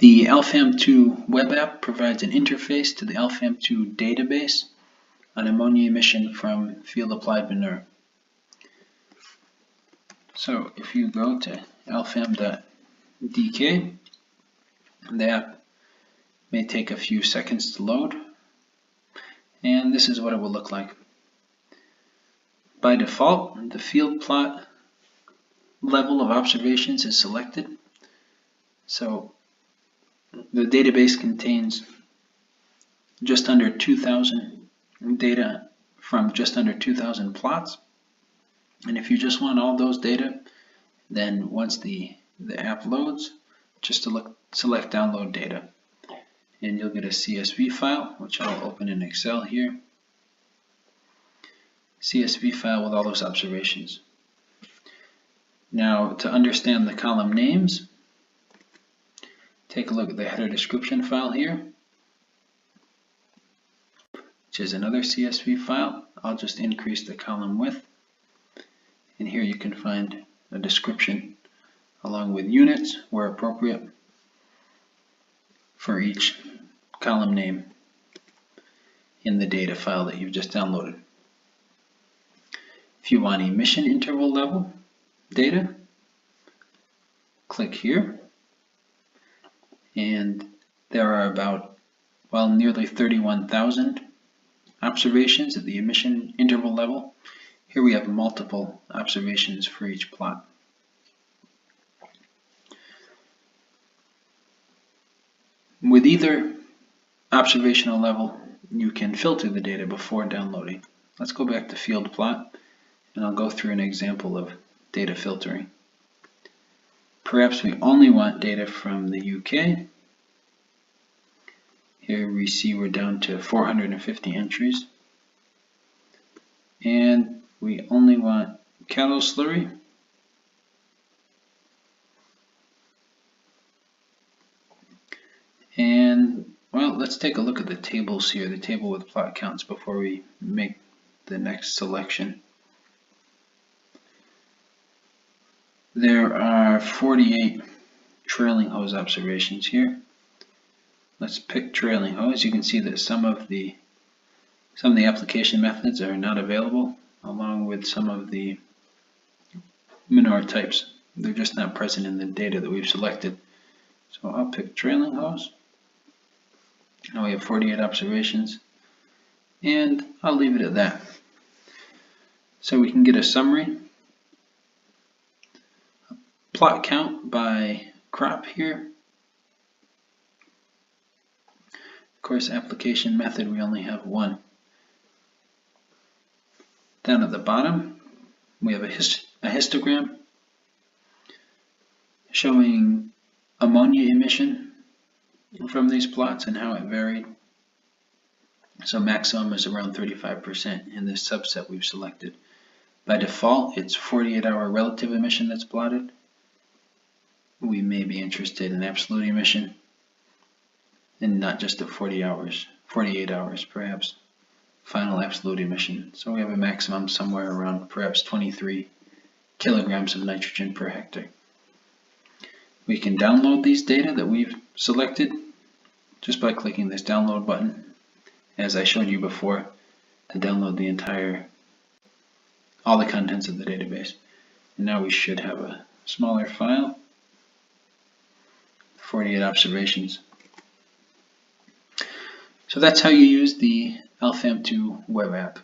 The ALFAM2 web app provides an interface to the ALFAM2 database on ammonia emission from field applied manure. So if you go to alfam.dk, the app may take a few seconds to load, and this is what it will look like. By default, the field plot level of observations is selected. So the database contains just under 2,000 data from just under 2,000 plots. And if you just want all those data, then once the app loads, just select download data. And you'll get a CSV file, which I'll open in Excel here. CSV file with all those observations. Now, to understand the column names, take a look at the header description file here, which is another CSV file. I'll just increase the column width. And here you can find a description along with units where appropriate for each column name in the data file that you've just downloaded. If you want emission interval level data, click here, and there are about, well, nearly 31,000 observations at the emission interval level. Here we have multiple observations for each plot. With either observational level, you can filter the data before downloading. Let's go back to field plot, and I'll go through an example of data filtering. Perhaps we only want data from the UK. Here we see we're down to 450 entries. And we only want cattle slurry. And, well, let's take a look at the tables here, the table with plot counts, before we make the next selection. There are 48 trailing hose observations here. Let's pick trailing hose. You can see that some of the application methods are not available, along with some of the manure types. They're just not present in the data that we've selected. So I'll pick trailing hose. Now we have 48 observations, and I'll leave it at that. So we can get a summary. Plot count by crop here. Of course, application method, we only have one. Down at the bottom, we have a histogram showing ammonia emission from these plots and how it varied. So maximum is around 35% in this subset we've selected. By default, it's 48-hour relative emission that's plotted. We may be interested in absolute emission, and not just at 48 hours perhaps, final absolute emission. So we have a maximum somewhere around perhaps 23 kilograms of nitrogen per hectare. We can download these data that we've selected just by clicking this download button, as I showed you before, to download all the contents of the database. And now we should have a smaller file, 48 observations. So that's how you use the ALFAM2 web app.